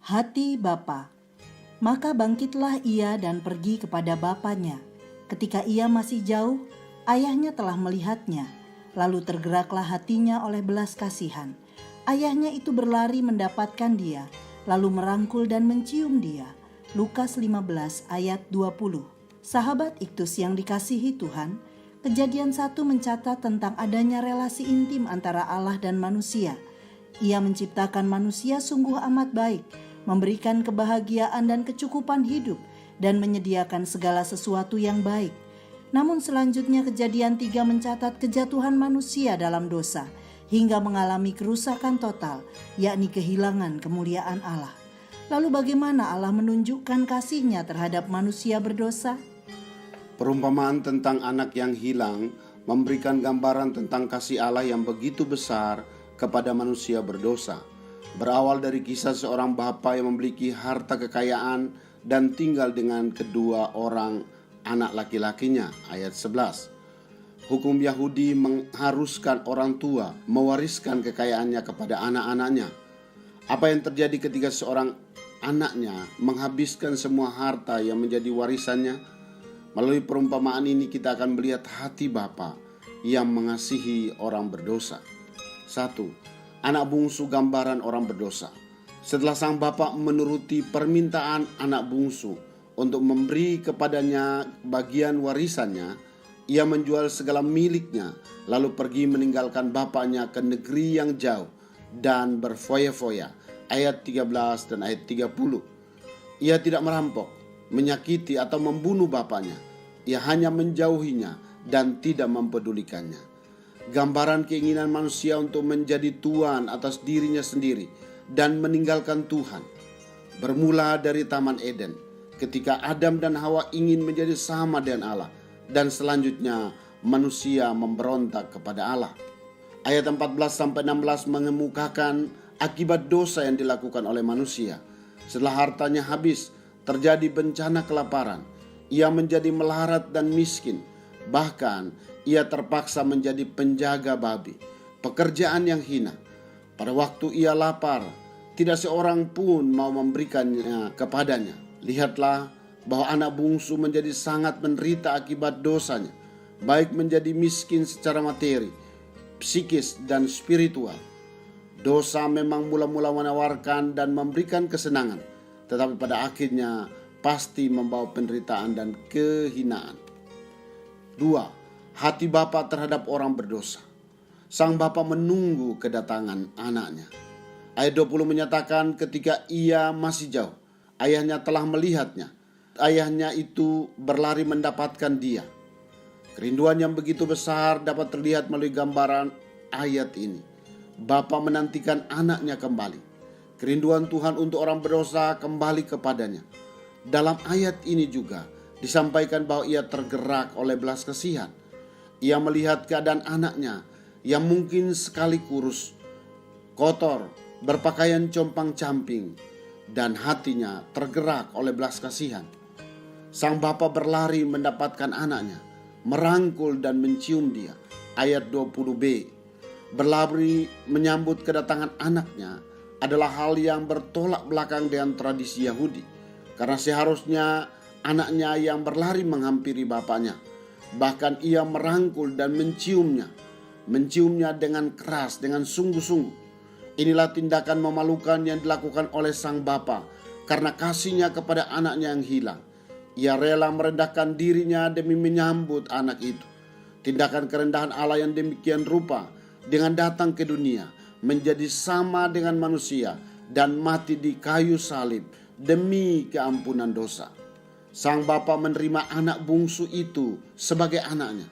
Hati bapa. Maka bangkitlah ia dan pergi kepada bapanya. Ketika ia masih jauh, ayahnya telah melihatnya. Lalu tergeraklah hatinya oleh belas kasihan. Ayahnya itu berlari mendapatkan dia, lalu merangkul dan mencium dia. Lukas 15 ayat 20. Sahabat Iktus yang dikasihi Tuhan, Kejadian 1 mencatat tentang adanya relasi intim antara Allah dan manusia. Ia menciptakan manusia sungguh amat baik, memberikan kebahagiaan dan kecukupan hidup, dan menyediakan segala sesuatu yang baik. Namun selanjutnya Kejadian 3 mencatat kejatuhan manusia dalam dosa, hingga mengalami kerusakan total, yakni kehilangan kemuliaan Allah. Lalu bagaimana Allah menunjukkan kasih-Nya terhadap manusia berdosa? Perumpamaan tentang anak yang hilang memberikan gambaran tentang kasih Allah yang begitu besar kepada manusia berdosa. Berawal dari kisah seorang bapa yang memiliki harta kekayaan dan tinggal dengan kedua orang anak laki-lakinya, ayat 11. Hukum Yahudi mengharuskan orang tua mewariskan kekayaannya kepada anak-anaknya. Apa yang terjadi ketika seorang anaknya menghabiskan semua harta yang menjadi warisannya? Melalui perumpamaan ini kita akan melihat hati Bapa yang mengasihi orang berdosa. 1. Anak bungsu gambaran orang berdosa. Setelah sang bapa menuruti permintaan anak bungsu untuk memberi kepadanya bagian warisannya, ia menjual segala miliknya lalu pergi meninggalkan bapaknya ke negeri yang jauh dan berfoya-foya. Ayat 13 dan ayat 30. Ia tidak merampok, menyakiti atau membunuh bapaknya. Ia hanya menjauhinya dan tidak mempedulikannya. Gambaran keinginan manusia untuk menjadi tuan atas dirinya sendiri dan meninggalkan Tuhan. Bermula dari Taman Eden, ketika Adam dan Hawa ingin menjadi sama dengan Allah, dan selanjutnya manusia memberontak kepada Allah. Ayat 14-16 mengemukakan akibat dosa yang dilakukan oleh manusia. Setelah hartanya habis, terjadi bencana kelaparan. Ia menjadi melarat dan miskin. Bahkan ia terpaksa menjadi penjaga babi, pekerjaan yang hina. Pada waktu ia lapar, tidak seorang pun mau memberikannya kepadanya. Lihatlah bahwa anak bungsu menjadi sangat menderita akibat dosanya, baik menjadi miskin secara materi, psikis, dan spiritual. Dosa memang mula-mula menawarkan dan memberikan kesenangan, tetapi pada akhirnya pasti membawa penderitaan dan kehinaan. 2. Hati bapa terhadap orang berdosa. Sang bapa menunggu kedatangan anaknya. Ayat 20 menyatakan ketika ia masih jauh, ayahnya telah melihatnya. Ayahnya itu berlari mendapatkan dia. Kerinduan yang begitu besar dapat terlihat melalui gambaran ayat ini. Bapa menantikan anaknya kembali. Kerinduan Tuhan untuk orang berdosa kembali kepadanya. Dalam ayat ini juga disampaikan bahwa ia tergerak oleh belas kasihan. Ia melihat keadaan anaknya yang mungkin sekali kurus, kotor, berpakaian compang-camping, dan hatinya tergerak oleh belas kasihan. Sang bapa berlari mendapatkan anaknya, merangkul dan mencium dia. Ayat 20b. Berlari menyambut kedatangan anaknya adalah hal yang bertolak belakang dengan tradisi Yahudi. Karena seharusnya anaknya yang berlari menghampiri bapaknya. Bahkan ia merangkul dan menciumnya. Menciumnya dengan keras, dengan sungguh-sungguh. Inilah tindakan memalukan yang dilakukan oleh sang bapa karena kasihnya kepada anaknya yang hilang. Ia rela merendahkan dirinya demi menyambut anak itu. Tindakan kerendahan Allah yang demikian rupa dengan datang ke dunia, menjadi sama dengan manusia dan mati di kayu salib demi keampunan dosa. Sang bapa menerima anak bungsu itu sebagai anaknya.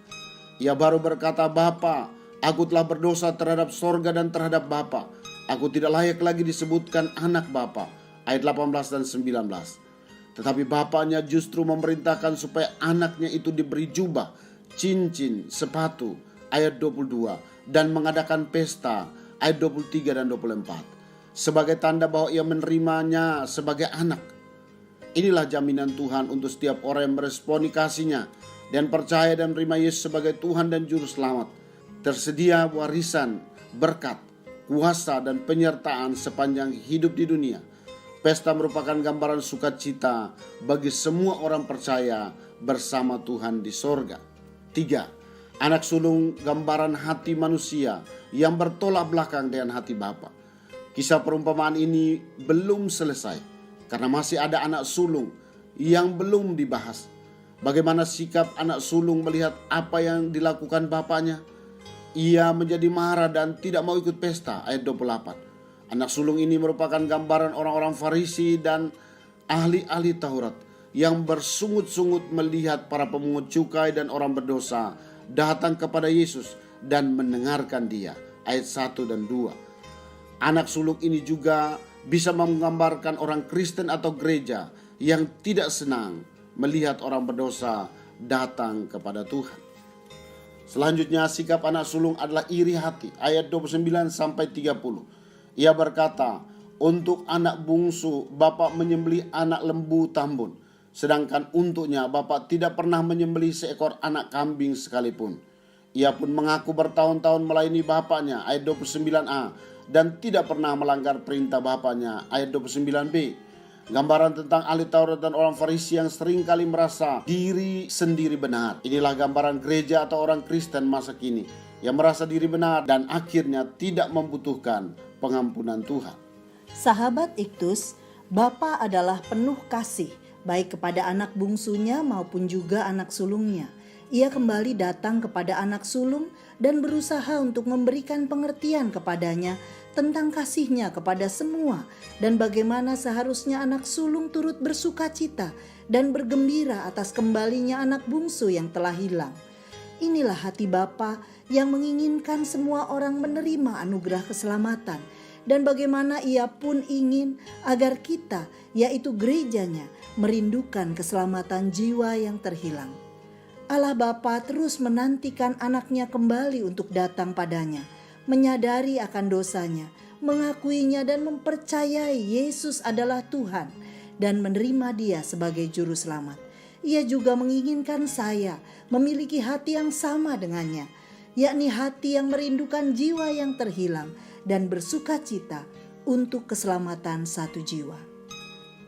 Ia baru berkata, "Bapa, aku telah berdosa terhadap sorga dan terhadap Bapa. Aku tidak layak lagi disebutkan anak Bapa." Ayat 18 dan 19. Tetapi bapaknya justru memerintahkan supaya anaknya itu diberi jubah, cincin, sepatu. Ayat 22. Dan mengadakan pesta. Ayat 23 dan 24. Sebagai tanda bahwa ia menerimanya sebagai anak. Inilah jaminan Tuhan untuk setiap orang yang meresponi kasih-Nya dan percaya dan menerima Yesus sebagai Tuhan dan Juru Selamat. Tersedia warisan, berkat, kuasa, dan penyertaan sepanjang hidup di dunia. Pesta merupakan gambaran sukacita bagi semua orang percaya bersama Tuhan di sorga. 3. Anak sulung gambaran hati manusia yang bertolak belakang dengan hati Bapa. Kisah perumpamaan ini belum selesai karena masih ada anak sulung yang belum dibahas. Bagaimana sikap anak sulung melihat apa yang dilakukan bapaknya? Ia menjadi marah dan tidak mau ikut pesta. Ayat 28. Anak sulung ini merupakan gambaran orang-orang Farisi dan ahli-ahli Taurat yang bersungut-sungut melihat para pemungut cukai dan orang berdosa datang kepada Yesus dan mendengarkan dia. Ayat 1 dan 2. Anak sulung ini juga bisa menggambarkan orang Kristen atau gereja yang tidak senang melihat orang berdosa datang kepada Tuhan. Selanjutnya, sikap anak sulung adalah iri hati. Ayat 29 sampai 30. Ia berkata, untuk anak bungsu Bapak menyembelih anak lembu tambun, sedangkan untuknya Bapak tidak pernah menyembelih seekor anak kambing sekalipun. Ia pun mengaku bertahun-tahun melayani bapaknya. Ayat 29a. Dan tidak pernah melanggar perintah bapaknya. Ayat 29b. Gambaran tentang ahli Taurat dan orang Farisi yang seringkali merasa diri sendiri benar. Inilah gambaran gereja atau orang Kristen masa kini yang merasa diri benar dan akhirnya tidak membutuhkan pengampunan Tuhan. Sahabat Iktus, Bapa adalah penuh kasih baik kepada anak bungsunya maupun juga anak sulungnya. Ia kembali datang kepada anak sulung dan berusaha untuk memberikan pengertian kepadanya tentang kasihnya kepada semua dan bagaimana seharusnya anak sulung turut bersukacita dan bergembira atas kembalinya anak bungsu yang telah hilang. Inilah hati Bapa yang menginginkan semua orang menerima anugerah keselamatan dan bagaimana ia pun ingin agar kita, yaitu gerejanya, merindukan keselamatan jiwa yang terhilang. Allah Bapa terus menantikan anaknya kembali untuk datang padanya, menyadari akan dosanya, mengakuinya dan mempercayai Yesus adalah Tuhan dan menerima dia sebagai juru selamat. Ia juga menginginkan saya memiliki hati yang sama dengannya, yakni hati yang merindukan jiwa yang terhilang dan bersukacita untuk keselamatan satu jiwa.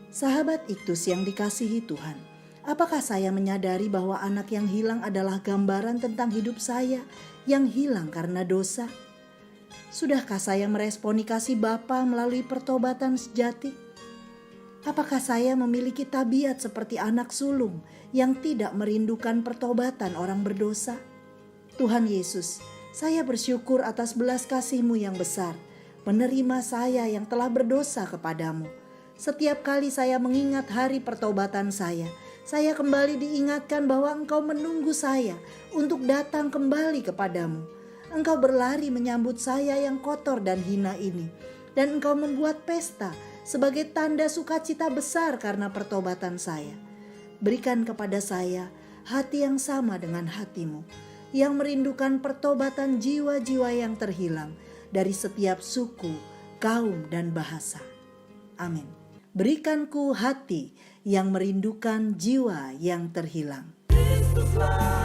Sahabat Iktus yang dikasihi Tuhan, apakah saya menyadari bahwa anak yang hilang adalah gambaran tentang hidup saya yang hilang karena dosa? Sudahkah saya meresponi kasih Bapa melalui pertobatan sejati? Apakah saya memiliki tabiat seperti anak sulung yang tidak merindukan pertobatan orang berdosa? Tuhan Yesus, saya bersyukur atas belas kasih-Mu yang besar, menerima saya yang telah berdosa kepadamu. Setiap kali saya mengingat hari pertobatan saya kembali diingatkan bahwa Engkau menunggu saya untuk datang kembali kepadamu. Engkau berlari menyambut saya yang kotor dan hina ini, dan Engkau membuat pesta sebagai tanda sukacita besar karena pertobatan saya. Berikan kepada saya hati yang sama dengan hati-Mu, yang merindukan pertobatan jiwa-jiwa yang terhilang dari setiap suku, kaum, dan bahasa. Amin. Berikanku hati yang merindukan jiwa yang terhilang. Kristuslah